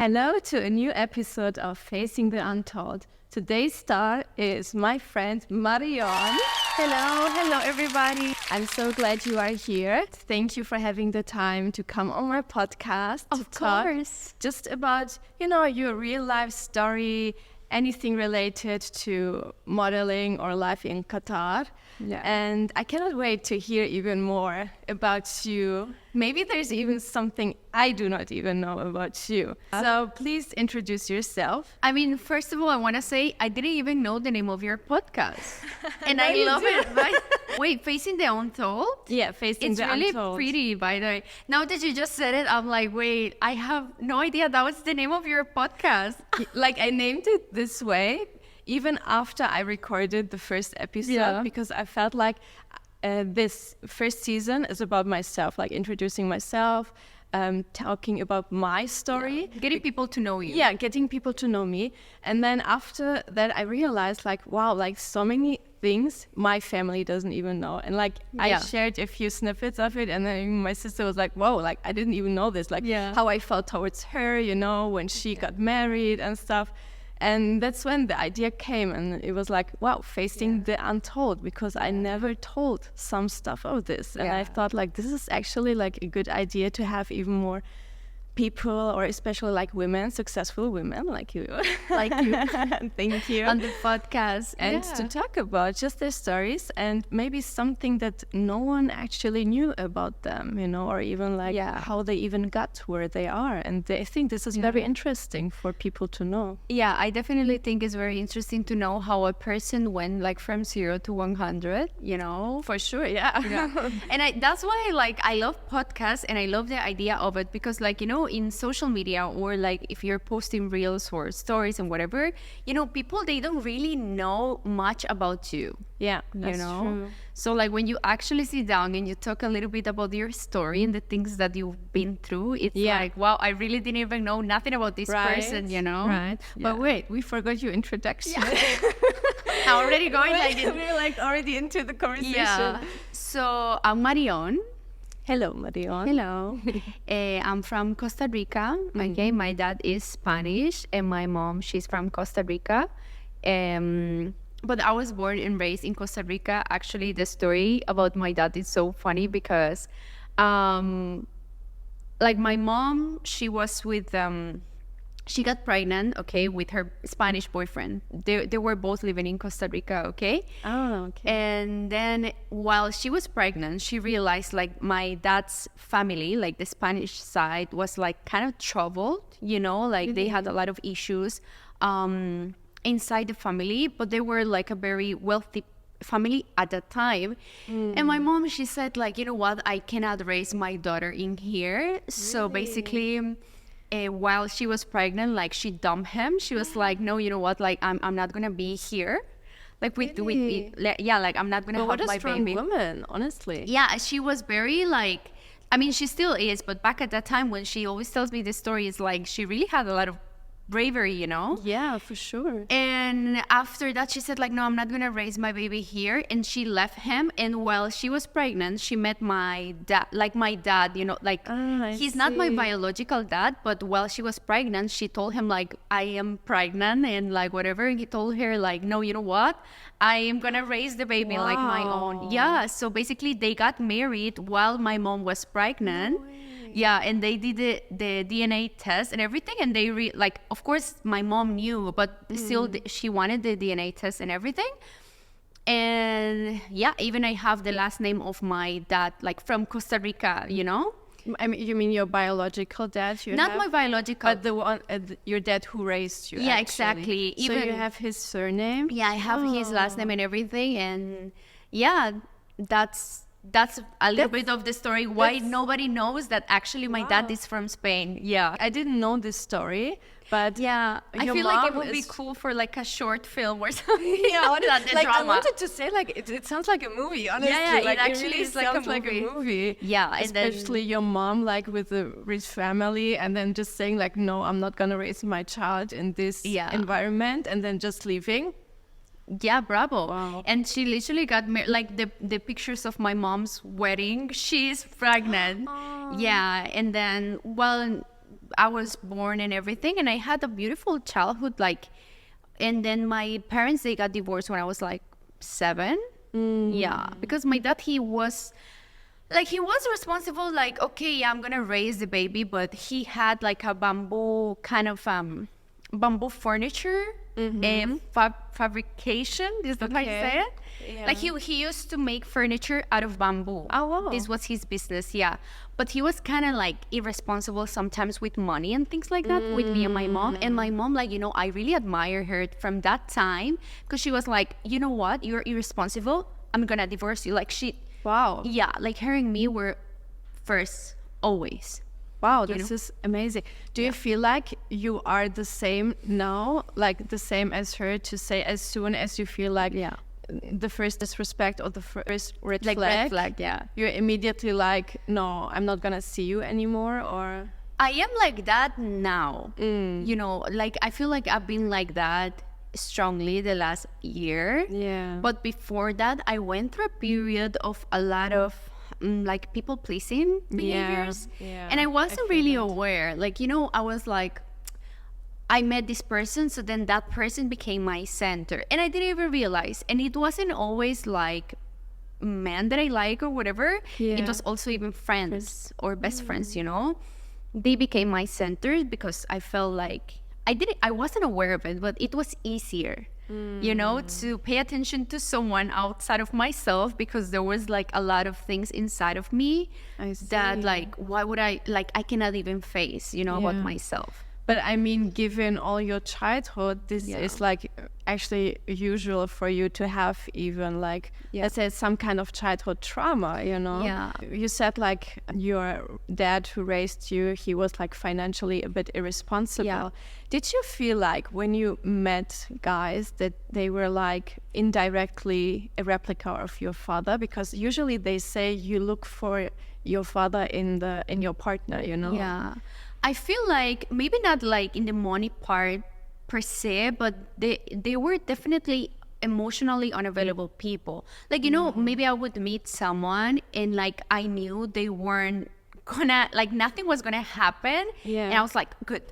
Hello to a new episode of Facing the Untold. Today's star is my friend Marion. Hello everybody. I'm so glad you are here. Thank you for having the time to come on my podcast to talk just about, your real life story, anything related to modeling or life in Qatar. Yeah. And I cannot wait to hear even more about you. Maybe there's even something I do not even know about you. So please introduce yourself. I mean, first of all, I want to say I didn't even know the name of your podcast. And I love it. Right? Wait, Facing the Untold? Yeah, Facing the Untold. It's Untold. really pretty, by the way. Now that you just said it, I'm like, wait, I have no idea that was the name of your podcast. Like, I named it this way even after I recorded the first episode because I felt like this first season is about myself, like introducing myself, talking about my story. Yeah. Getting people to know you. Yeah, getting people to know me. And then after that, I realized wow, so many things my family doesn't even know. And I shared a few snippets of it, and then my sister was like, whoa, I didn't even know this. How I felt towards her, when she got married and stuff. And that's when the idea came, and it was like, wow, facing the untold, because I never told some stuff of this. And I thought this is actually a good idea to have even more people, or especially women, successful women like you. Like you. Thank you. On the podcast. And to talk about just their stories and maybe something that no one actually knew about them, or even how they even got where they are. And I think this is very interesting for people to know. Yeah, I definitely think it's very interesting to know how a person went from 0 to 100, For sure, yeah. And that's why I love podcasts, and I love the idea of it because in social media, or if you're posting reels or stories and whatever, people, they don't really know much about you. Yeah, that's true. So when you actually sit down and you talk a little bit about your story and the things that you've been through, it's wow, I really didn't even know nothing about this person, Right. Yeah. But wait, we forgot your introduction. I'm already going we're already into the conversation. Yeah. So I'm Marion. Hello, Marion. Hello. I'm from Costa Rica. Okay, my dad is Spanish, and my mom, she's from Costa Rica. But I was born and raised in Costa Rica. Actually, the story about my dad is so funny because, my mom, she was with she got pregnant, okay, with her Spanish boyfriend. They were both living in Costa Rica, okay? Oh, okay. And then while she was pregnant, she realized my dad's family, the Spanish side, was kind of troubled, they had a lot of issues inside the family, but they were a very wealthy family at that time. And my mom, she said you know what, I cannot raise my daughter in here. So basically, while she was pregnant, she dumped him. She was no, you know what, I'm not gonna be here, I'm not gonna have my baby. What a strong woman, honestly. Yeah, she was very I mean, she still is, but back at that time, when she always tells me this story, is she really had a lot of bravery, Yeah, for sure. And after that, she said no, I'm not gonna raise my baby here, and she left him. And while she was pregnant, she met my dad, my dad, he's not my biological dad, but while she was pregnant, she told him I am pregnant, and whatever. And he told her no, you know what, I am gonna raise the baby my own. Yeah, so basically they got married while my mom was pregnant. Yeah, and they did the DNA test and everything, and they of course my mom knew, but still she wanted the DNA test and everything. And yeah, even I have the last name of my dad, from Costa Rica, I mean, you mean your biological dad? Not my biological, but the one, your dad who raised you. Yeah, actually. exactly. So you have his surname? Yeah, I have his last name and everything, and yeah, that's a little bit of the story why nobody knows that actually my dad is from Spain. Yeah, I didn't know this story, but yeah, I feel it would be cool for a short film or something. Yeah, what is that? The drama. I wanted to say it sounds like a movie. Honestly, yeah, it actually really is sounds like a movie. Yeah, and especially your mom with a rich family, and then just saying no, I'm not gonna raise my child in this environment, and then just leaving. Yeah, bravo. Wow. And she literally got married, the pictures of my mom's wedding, she's pregnant. Yeah, and then, I was born and everything, and I had a beautiful childhood, like, and then my parents, they got divorced when I was like 7. Yeah, because my dad, he was responsible, like, okay, I'm gonna raise the baby, but he had like a bamboo kind of bamboo furniture and fabrication. Is that how you say it? Yeah. Like he used to make furniture out of bamboo. Oh, wow. This was his business, yeah. But he was kind of like irresponsible sometimes with money and things like that with me and my mom. And my mom, like, you know, I really admire her from that time, because she was like, you know what? You're irresponsible. I'm gonna divorce you. Like, she... Wow. Yeah, like her and me were first, always. Wow, this is amazing. Do you feel like you are the same now, like the same as her, to say as soon as you feel like the first disrespect or the first red flag, you're immediately like, no, I'm not gonna see you anymore? Or I am like that now. You know, like I feel like I've been like that strongly the last year. Yeah. But before that, I went through a period of a lot of like people pleasing behaviors. Yeah. And I wasn't really aware. Like, you know, I was like, I met this person, so then that person became my center. And I didn't even realize. And it wasn't always like men that I like or whatever. Yeah. It was also even friends or best friends, you know. They became my center because I felt like I wasn't aware of it, but it was easier, you know, to pay attention to someone outside of myself, because there was like a lot of things inside of me that like, why would I cannot even face, you know, about myself. But I mean, given all your childhood, this is like actually usual for you to have even like, let's say, some kind of childhood trauma, you know? Yeah. You said like your dad who raised you, he was like financially a bit irresponsible. Yeah. Did you feel like when you met guys that they were like indirectly a replica of your father? Because usually they say you look for your father in your partner, you know? Yeah. I feel like maybe not like in the money part per se, but they were definitely emotionally unavailable people. Like, you know, maybe I would meet someone and like I knew they weren't gonna, like nothing was gonna happen. Yeah. And I was like, good.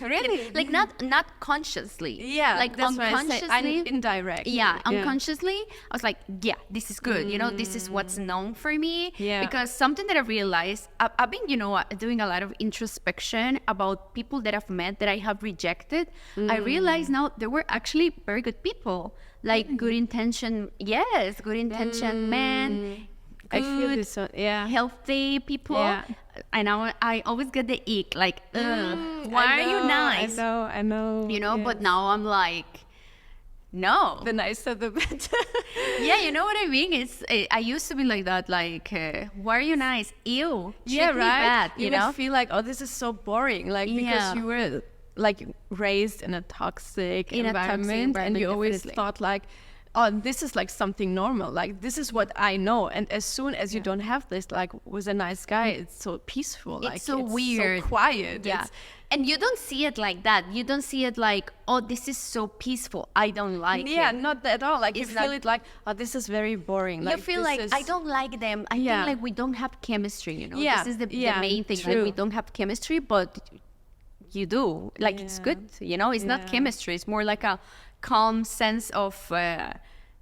Really? Like not consciously. Yeah. Like that's unconsciously. I'm indirect. Yeah. Unconsciously, I was like, yeah, this is good. You know, this is what's known for me. Yeah. Because something that I realized, I've been, you know, doing a lot of introspection about people that I've met that I have rejected. I realize now they were actually very good people. Like good intention, good intention men. Good, I feel this one. Yeah. Healthy people. Yeah. And I always get the ick, like, why are you nice? I know. You know, but now I'm like, no. The nicer the better. Yeah, you know what I mean? I used to be like that, like, why are you nice? Ew. Yeah, treat me right. bad, you know? Would feel like, oh, this is so boring, like because you were like raised in a toxic environment, and you always thought like, oh, this is like something normal, like this is what I know. And as soon as you don't have this, like with a nice guy, it's so peaceful, it's like so it's weird, so quiet. Yeah. And you don't see it like that. You don't see it like, oh, this is so peaceful, I don't like it. Yeah, not at all. Like it's you feel it like, oh, this is very boring. Like, you feel like, I don't like them. I think like we don't have chemistry, you know? Yeah. This is the main thing. True. Like we don't have chemistry, but you do. Like it's good, you know? It's not chemistry. It's more like a calm sense of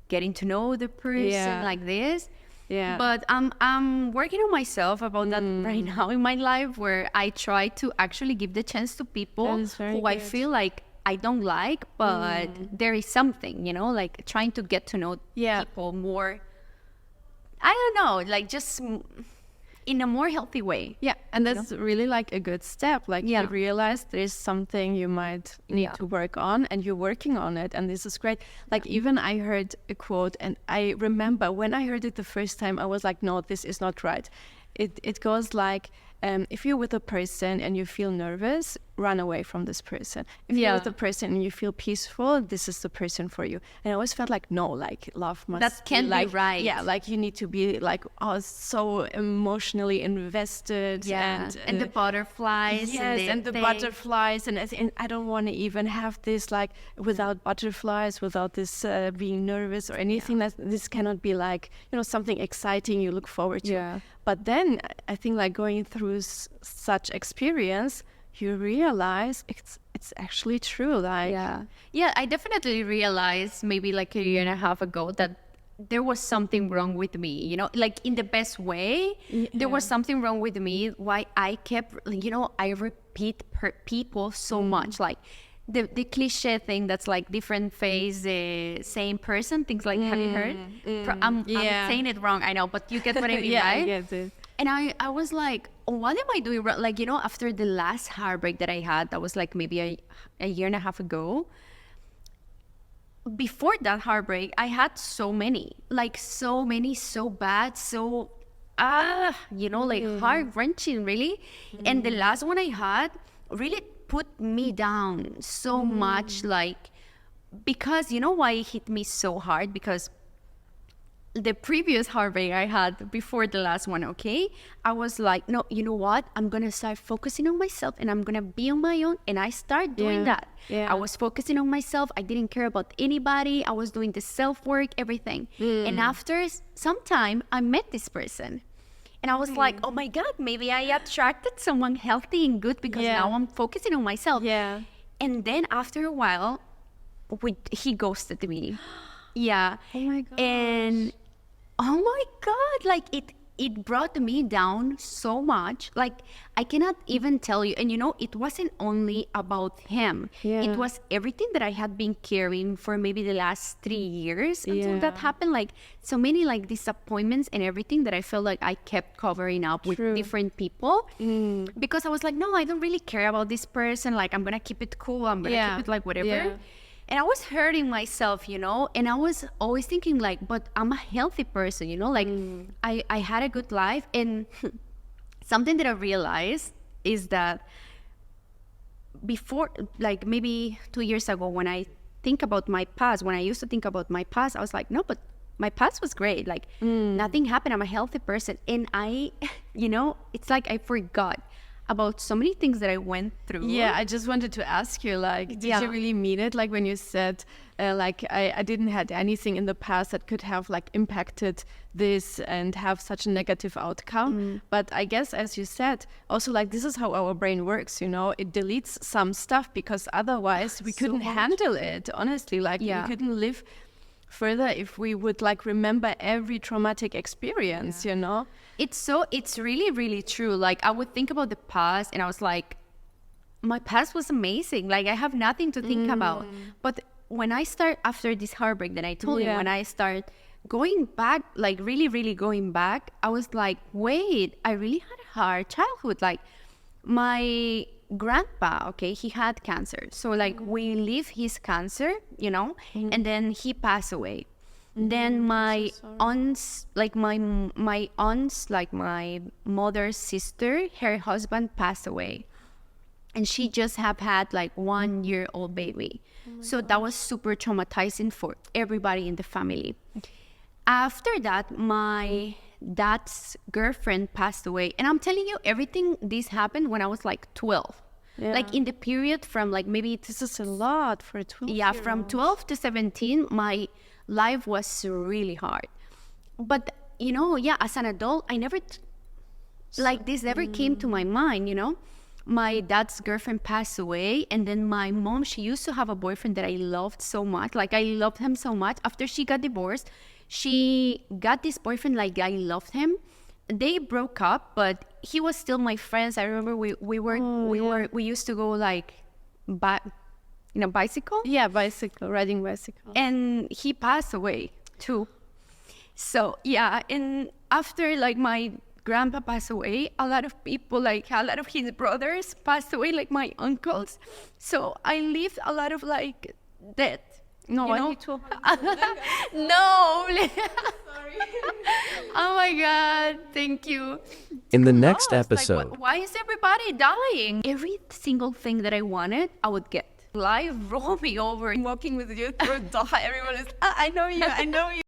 getting to know the person like this. Yeah. But I'm working on myself about that right now in my life, where I try to actually give the chance to people who I feel like I don't like, but there is something, you know, like trying to get to know people more. I don't know, like just in a more healthy way. Yeah, and that's really like a good step. Like you realize there's something you might need to work on, and you're working on it, and this is great. Like even I heard a quote, and I remember when I heard it the first time, I was like, no, this is not right. It goes like, if you're with a person and you feel nervous, run away from this person. If you're with a person and you feel peaceful, this is the person for you. And I always felt like, no, like love must that can't be right. Yeah, like you need to be like, oh, so emotionally invested. Yeah, and the butterflies. Yes, and the butterflies. And I don't want to even have this like without butterflies, without this being nervous or anything. That this cannot be like, you know, something exciting you look forward to. Yeah. But then I think like going through such experience, you realize it's actually true. Like, yeah, I definitely realized maybe like a year and a half ago that there was something wrong with me, you know, like in the best way. There was something wrong with me. Why I kept, you know, I repeat people so much, like the cliche thing that's like different face, same person, things like, have you heard? I'm saying it wrong, I know, but you get what I mean, right? I get it. And I was like, what am I doing wrong? Like, you know, after the last heartbreak that I had, that was like maybe a year and a half ago. Before that heartbreak, I had so many, so bad, so, you know, like heart-wrenching, really. And the last one I had really put me down so much, like, because, you know why it hit me so hard? Because the previous heartbreak I had before the last one, okay, I was like, no, you know what? I'm going to start focusing on myself and I'm going to be on my own. And I started doing that. I was focusing on myself. I didn't care about anybody. I was doing the self-work, everything. And after some time, I met this person. And I was like, oh my God, maybe I attracted someone healthy and good because now I'm focusing on myself. And then after a while, he ghosted me. Oh my God. And oh my God, like it brought me down so much. Like, I cannot even tell you. And you know, it wasn't only about him. It was everything that I had been carrying for maybe the last 3 years until that happened. Like, so many like disappointments and everything that I felt like I kept covering up with different people. Because I was like, no, I don't really care about this person. Like, I'm going to keep it cool. I'm going to keep it like whatever. And I was hurting myself, you know, and I was always thinking like, but I'm a healthy person, you know, like I had a good life. And something that I realized is that before, like maybe 2 years ago, when I think about my past, when I used to think about my past, I was like, no, but my past was great. Like nothing happened. I'm a healthy person. And I, you know, it's like I forgot about so many things that I went through. I just wanted to ask you, like, did you really mean it? Like when you said, like, I didn't had anything in the past that could have like impacted this and have such a negative outcome. But I guess, as you said, also like this is how our brain works, you know, it deletes some stuff because otherwise we couldn't handle it. Honestly, like we couldn't live further if we would like remember every traumatic experience, you know? It's really, really true. Like I would think about the past and I was like, my past was amazing. Like I have nothing to think about. But when I start after this heartbreak that I told you, when I start going back, like really, really going back, I was like, wait, I really had a hard childhood. Like my grandpa, okay, he had cancer. So like we lived his cancer, you know, and then he passed away. Then my aunts, like my aunts, like my mother's sister, her husband passed away. And she just have had like 1 year old baby. So that was super traumatizing for everybody in the family. After that, my dad's girlfriend passed away. And I'm telling you, everything this happened when I was like 12. Like in the period from like maybe... This is a lot for a 12 Yeah, from 12 to 17, my life was really hard. But, you know, as an adult, I never... like this never came to my mind, you know? My dad's girlfriend passed away, and then my mom, she used to have a boyfriend that I loved so much. Like I loved him so much. After she got divorced, she got this boyfriend, like I loved him. They broke up, but he was still my friends. I remember we used to go like in a bicycle. Riding bicycle. And he passed away too. So and after like my grandpa passed away, a lot of people, like a lot of his brothers passed away, like my uncles. So I lived a lot of like death. No, I need to. No. Sorry. Oh my God! Thank you. In the next episode. Like, why is everybody dying? Every single thing that I wanted, I would get. Life rolled me over. Walking with you through Doha, everyone is, I know you.